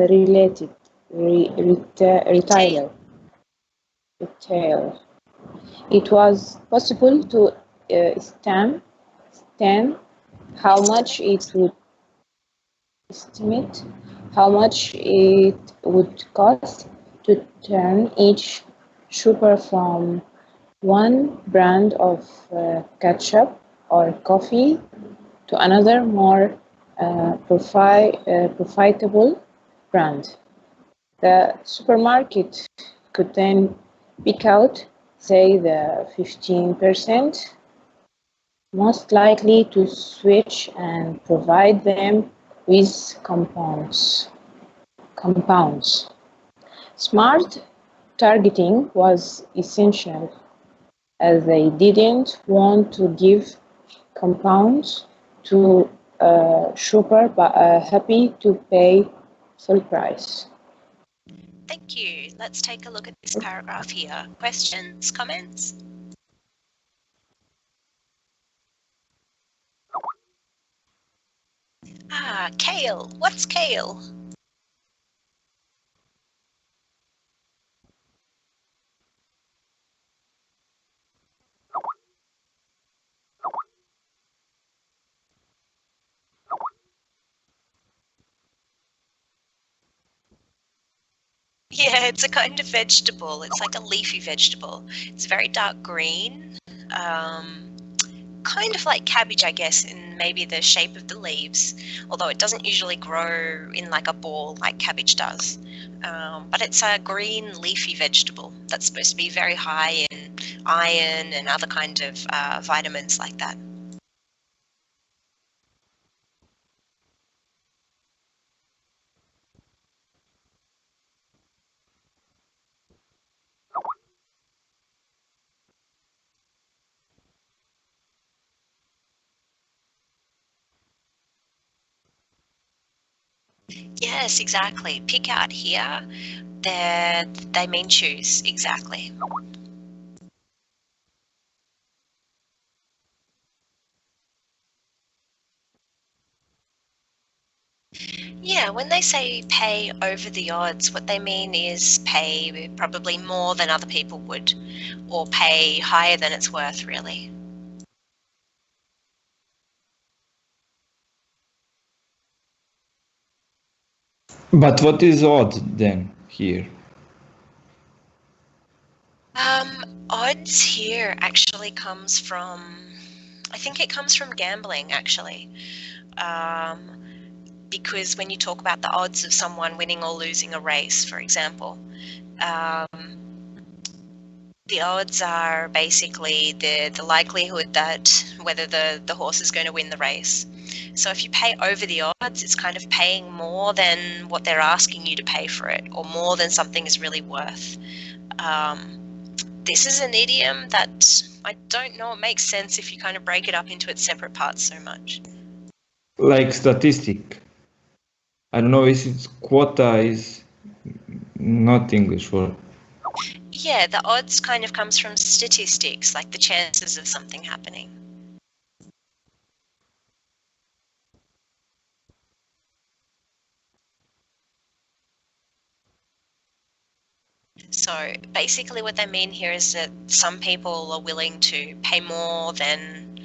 related retailer. It was possible to estimate how much it would cost to turn each shopper from one brand of ketchup or coffee to another more profitable brand. The supermarket could then pick out, say, the 15% most likely to switch and provide them with compounds. Smart targeting was essential, as they didn't want to give compounds to super happy to pay full price. Thank you. Let's take a look at this paragraph here. Questions, comments? Kale. What's kale? Yeah, it's a kind of vegetable. It's like a leafy vegetable. It's very dark green, kind of like cabbage, I guess, in maybe the shape of the leaves, although it doesn't usually grow in like a ball like cabbage does. But it's a green leafy vegetable that's supposed to be very high in iron and other kind of vitamins like that. Yes, exactly. Pick out here. They mean choose, exactly. Yeah, when they say pay over the odds, what they mean is pay probably more than other people would, or pay higher than it's worth, really. But what is odd then here? Odds here actually comes from, I think it comes from gambling, actually. Because when you talk about the odds of someone winning or losing a race, for example, the odds are basically the likelihood that whether the horse is going to win the race. So if you pay over the odds, it's kind of paying more than what they're asking you to pay for it, or more than something is really worth. This is an idiom that I don't know, it makes sense if you kind of break it up into its separate parts so much. Like statistic. I don't know if it's quota is not English word. Yeah, the odds kind of comes from statistics, like the chances of something happening. So basically what they mean here is that some people are willing to pay more than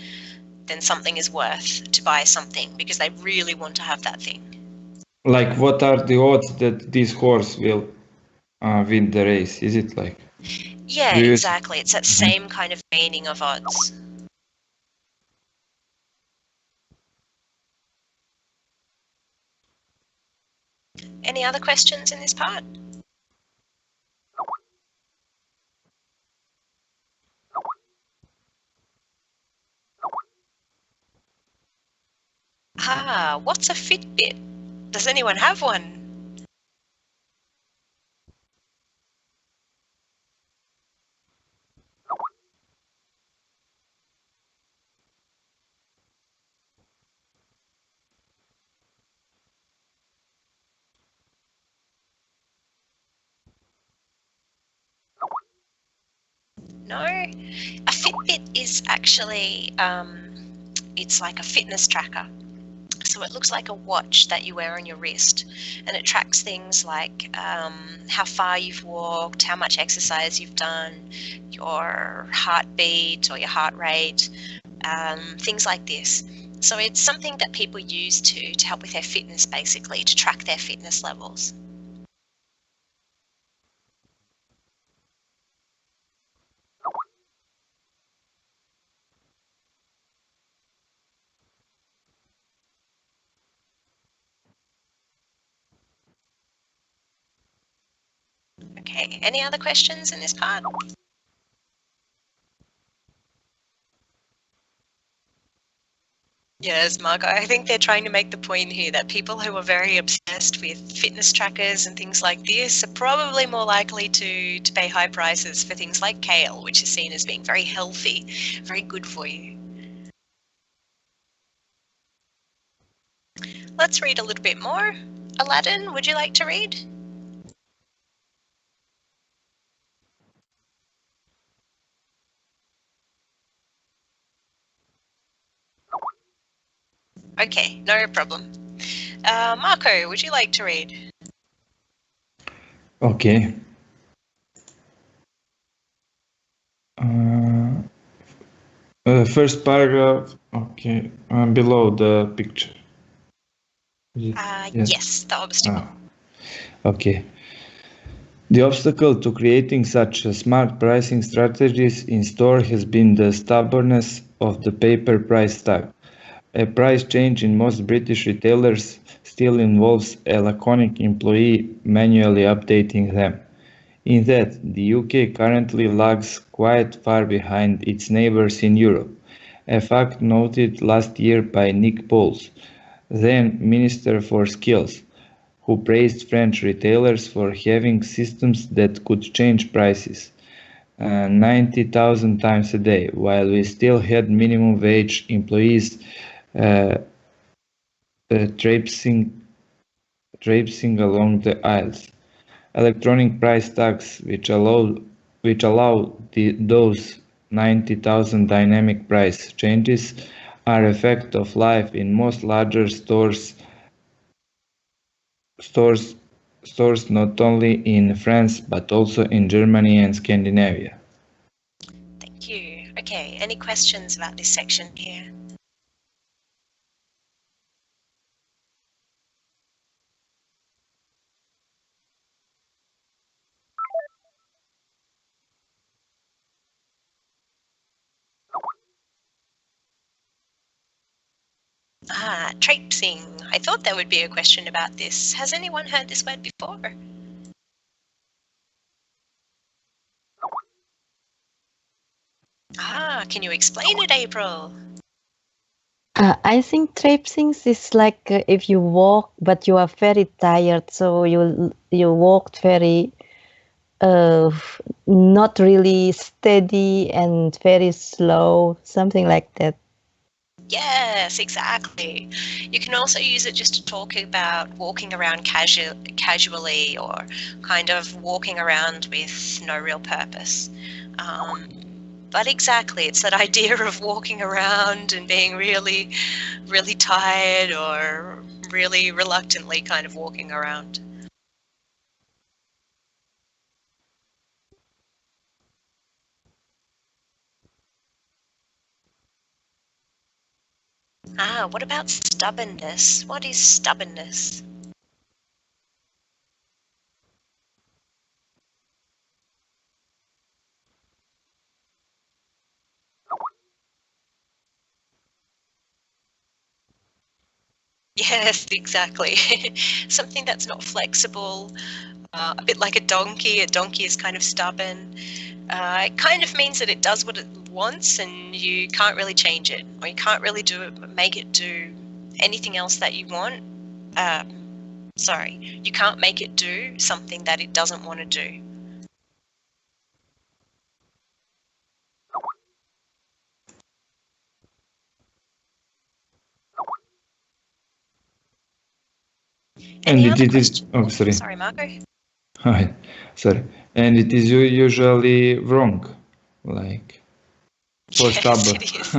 something is worth to buy something because they really want to have that thing. Like, what are the odds that this horse will win the race? Is it like? Yeah, exactly. It's that same kind of meaning of odds. Any other questions in this part? What's a Fitbit? Does anyone have one? No, a Fitbit is actually, it's like a fitness tracker. So it looks like a watch that you wear on your wrist, and it tracks things like how far you've walked, how much exercise you've done, your heartbeat or your heart rate, things like this. So it's something that people use to help with their fitness, basically, to track their fitness levels. Okay, any other questions in this part? Yes, Marco, I think they're trying to make the point here that people who are very obsessed with fitness trackers and things like this are probably more likely to pay high prices for things like kale, which is seen as being very healthy, very good for you. let's read a little bit more. Aladdin, would you like to read? Okay, no problem. Marco, would you like to read? Okay. First paragraph, okay, below the picture. Yes, the obstacle. Okay. The obstacle to creating such smart pricing strategies in store has been the stubbornness of the paper price tag. A price change in most British retailers still involves a laconic employee manually updating them. In that, the UK currently lags quite far behind its neighbours in Europe, a fact noted last year by Nick Bowles, then Minister for Skills, who praised French retailers for having systems that could change prices 90,000 times a day, while we still had minimum wage employees traipsing along the aisles. Electronic price tags, which allow those 90,000 dynamic price changes, are a fact of life in most larger stores not only in France but also in Germany and Scandinavia. Thank you. Okay, any questions about this section here? Traipsing. I thought there would be a question about this. Has anyone heard this word before? Can you explain it, April? I think traipsing is like if you walk, but you are very tired, so you walked very not really steady and very slow, something like that. Yes, exactly. You can also use it just to talk about walking around casually or kind of walking around with no real purpose. But exactly, it's that idea of walking around and being really, really tired or really reluctantly kind of walking around. What about stubbornness? What is stubbornness? Yes, exactly. Something that's not flexible, a bit like a donkey. A donkey is kind of stubborn. It kind of means that it does what it wants and you can't really change it, or you can't really make it do anything else that you want. You can't make it do something that it doesn't want to do. And Any other it is, questions? oh, sorry. Sorry, Marco. Hi, sorry. And it is usually wrong, like for Yes, stubborn. it is.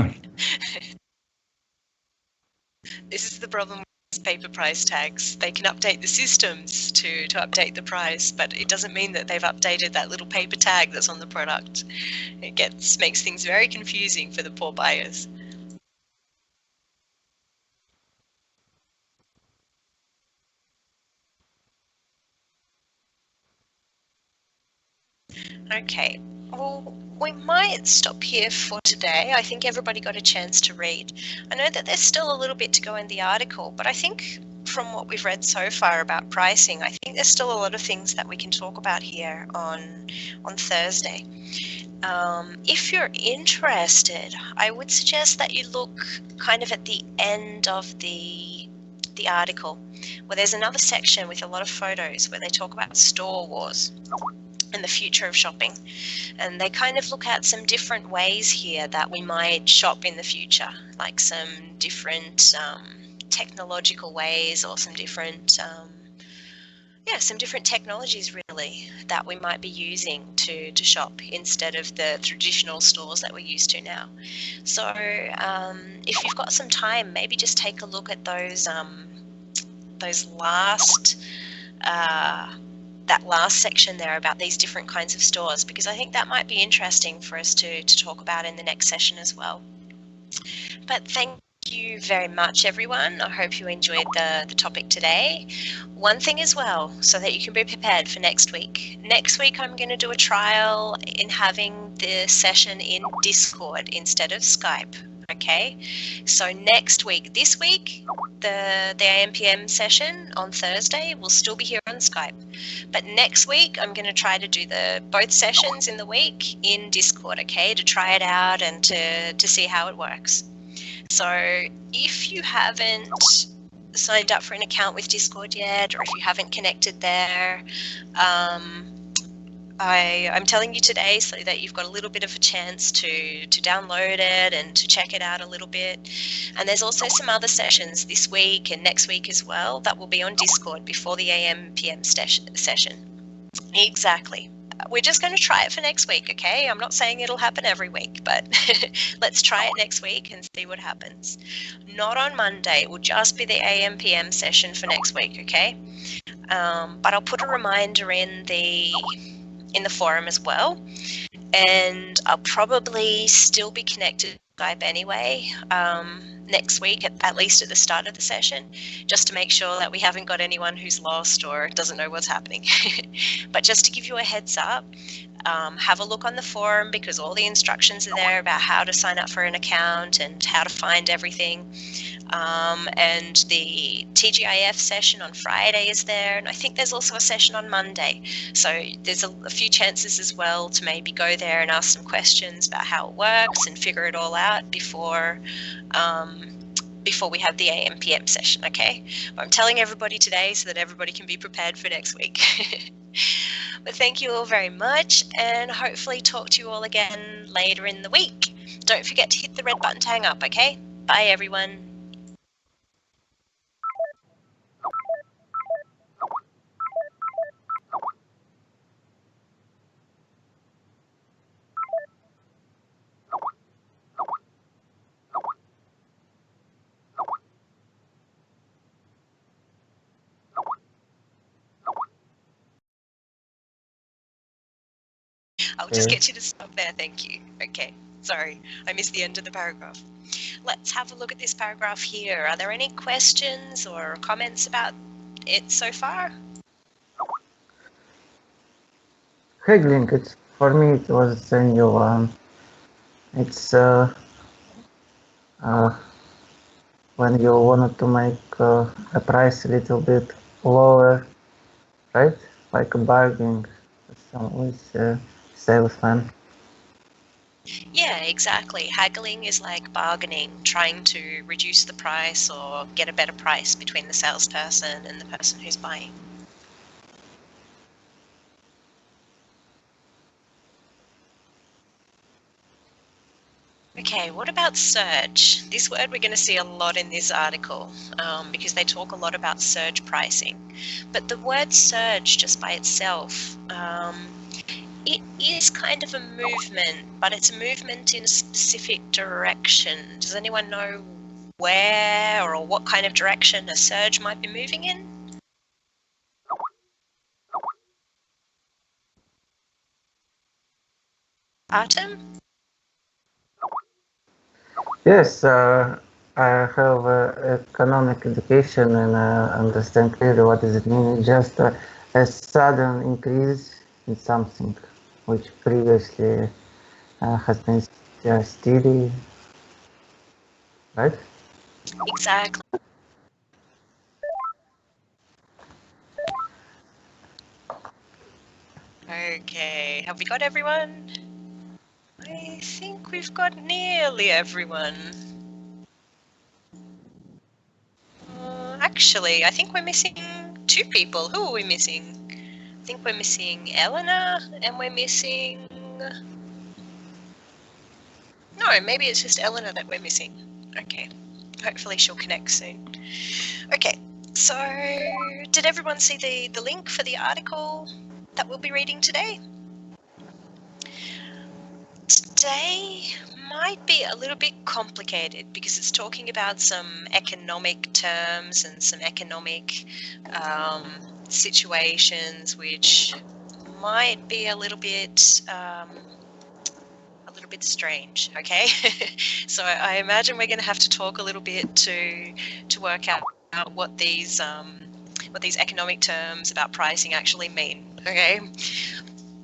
This is the problem with paper price tags. They can update the systems to update the price, but it doesn't mean that they've updated that little paper tag that's on the product. It makes things very confusing for the poor buyers. Okay, well, we might stop here for today. I think everybody got a chance to read. I know that there's still a little bit to go in the article, but I think from what we've read so far about pricing, I think there's still a lot of things that we can talk about here on Thursday. If you're interested, I would suggest that you look kind of at the end of the article, where there's another section with a lot of photos where they talk about store wars and the future of shopping. And they kind of look at some different ways here that we might shop in the future, like some different technological ways or some different technologies really that we might be using to shop instead of the traditional stores that we're used to now. So if you've got some time, maybe just take a look at those that last section there about these different kinds of stores, because I think that might be interesting for us to talk about in the next session as well. But thank you very much, everyone. I hope you enjoyed the topic today. One thing as well, so that you can be prepared for next week. Next week, I'm going to do a trial in having the session in Discord instead of Skype. Okay, so next week, this week, the AM/PM session on Thursday will still be here on Skype. But next week, I'm going to try to do both sessions in the week in Discord, okay, to try it out and to see how it works. So if you haven't signed up for an account with Discord yet, or if you haven't connected there, I'm telling you today so that you've got a little bit of a chance to download it and to check it out a little bit. And there's also some other sessions this week and next week as well that will be on Discord before the AM/PM session. Exactly. We're just going to try it for next week, okay? I'm not saying it'll happen every week, but let's try it next week and see what happens. Not on Monday. It will just be the AM/PM session for next week, okay? But I'll put a reminder in the forum as well, and I'll probably still be connected to Skype anyway next week, at least at the start of the session, just to make sure that we haven't got anyone who's lost or doesn't know what's happening. But just to give you a heads up, have a look on the forum, because all the instructions are there about how to sign up for an account and how to find everything. And the TGIF session on Friday is there, and I think there's also a session on Monday. So there's a few chances as well to maybe go there and ask some questions about how it works and figure it all out before we have the AM/PM session, okay? But I'm telling everybody today so that everybody can be prepared for next week. But thank you all very much, and hopefully talk to you all again later in the week. Don't forget to hit the red button to hang up, okay? Bye, everyone. I'll just get you to stop there, thank you. Okay, sorry, I missed the end of the paragraph. Let's have a look at this paragraph here. Are there any questions or comments about it so far? Haggling, for me it was a new one. It's when you wanted to make a price a little bit lower, right? Like a bargaining with salesman. Yeah, exactly. Haggling is like bargaining, trying to reduce the price or get a better price between the salesperson and the person who's buying. Okay, what about surge? This word we're going to see a lot in this article because they talk a lot about surge pricing. But the word surge just by itself, it is kind of a movement, but it's a movement in a specific direction. Does anyone know where or what kind of direction a surge might be moving in? Artem? Yes, I have economic education and understand clearly what does it mean. Just a sudden increase in something which previously has been steady, right? Exactly. Okay, have we got everyone? I think we've got nearly everyone. Actually, I think we're missing 2 people. Who are we missing? I think we're missing Eleanor and we're missing... No, maybe it's just Eleanor that we're missing. Okay. Hopefully she'll connect soon. Okay, so did everyone see the link for the article that we'll be reading today? Today might be a little bit complicated because it's talking about some economic terms and some economic situations which might be a little bit strange. Okay, so I imagine we're going to have to talk a little bit to work out what these economic terms about pricing actually mean. Okay.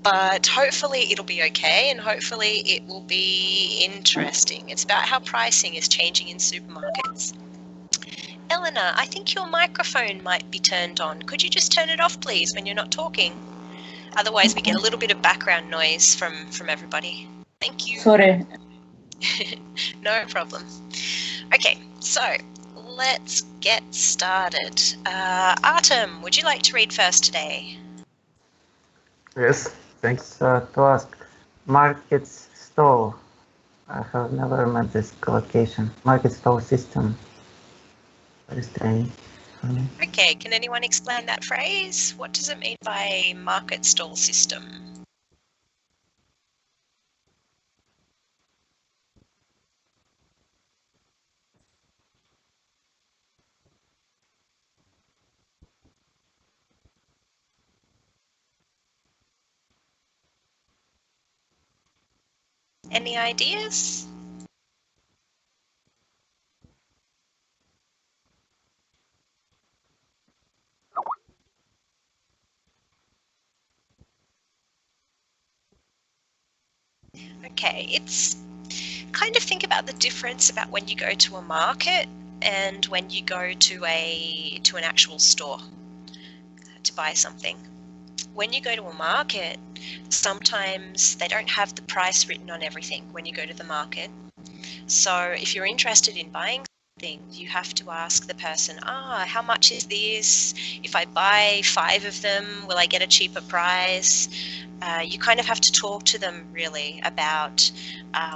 But hopefully it'll be okay, and hopefully it will be interesting. It's about how pricing is changing in supermarkets. Eleanor, I think your microphone might be turned on. Could you just turn it off, please, when you're not talking? Otherwise, we get a little bit of background noise from everybody. Thank you. Sorry. No problem. Okay, so let's get started. Artem, would you like to read first today? Yes, thanks to ask. Market stall. I have never met this collocation. Market stall system. Very strange. Okay, can anyone explain that phrase? What does it mean by market stall system? Any ideas? Okay, it's kind of think about the difference about when you go to a market and when you go to an actual store to buy something. When you go to a market, sometimes they don't have the price written on everything when you go to the market. So if you're interested in buying something, you have to ask the person, how much is this? If I buy 5 of them, will I get a cheaper price? You kind of have to talk to them really about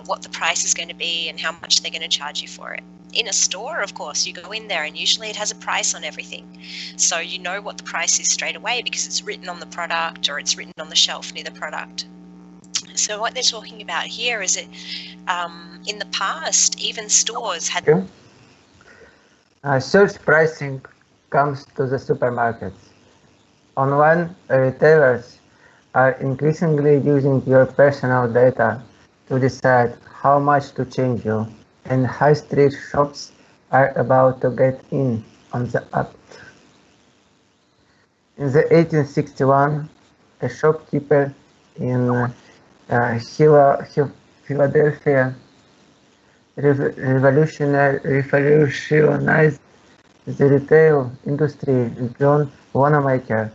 what the price is going to be and how much they're going to charge you for it. In a store, of course, you go in there and usually it has a price on everything. So you know what the price is straight away because it's written on the product or it's written on the shelf near the product. So what they're talking about here is that in the past, even stores had... Search pricing comes to the supermarkets. Online, retailers are increasingly using your personal data to decide how much to charge you, and high street shops are about to get in on the act. In the 1861, a shopkeeper in Philadelphia revolutionized the retail industry. John Wanamaker,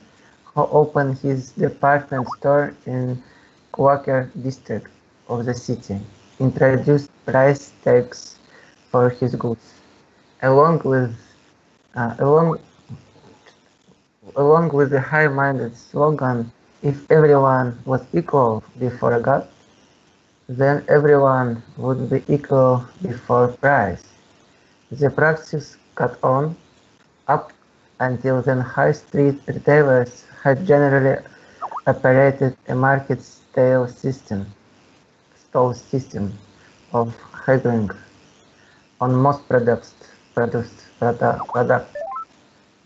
who opened his department store in Quaker district of the city, introduced price tags for his goods, along with the high-minded slogan, "If everyone was equal before God, then everyone would be equal before price." The practice got on up until then. High street retailers had generally operated a market stall system of haggling on most products.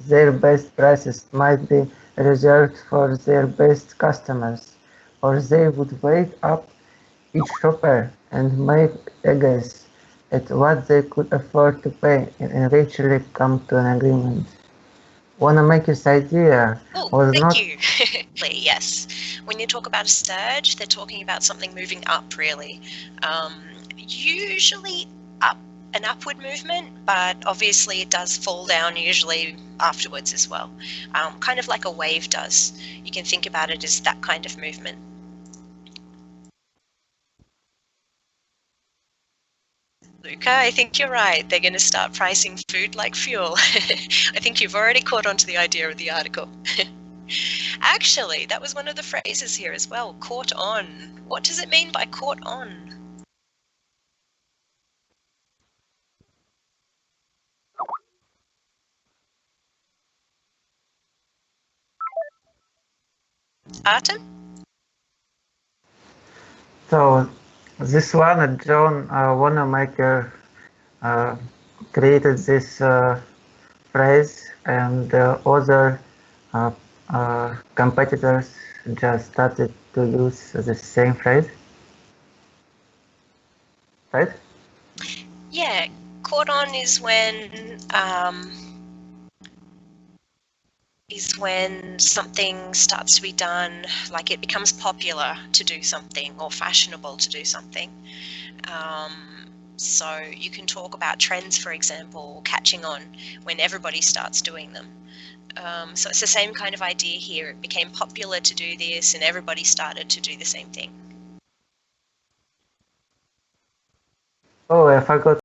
Their best prices might be reserved for their best customers, or they would weigh up each shopper and make a guess at what they could afford to pay and eventually come to an agreement. Wanamaker's idea was thank not... you. Yes. When you talk about a surge, they're talking about something moving up, really. Usually an upward movement, but obviously it does fall down usually afterwards as well. Kind of like a wave does. You can think about it as that kind of movement. Luca, I think you're right. They're going to start pricing food like fuel. I think you've already caught on to the idea of the article. Actually, that was one of the phrases here as well, caught on. What does it mean by caught on? Artem? So this one, John Wanamaker created this phrase, and other competitors just started to use the same phrase, right? Yeah, caught on is when something starts to be done, like it becomes popular to do something or fashionable to do something. So you can talk about trends, for example, catching on when everybody starts doing them. So it's the same kind of idea here. It became popular to do this and everybody started to do the same thing. Oh, I forgot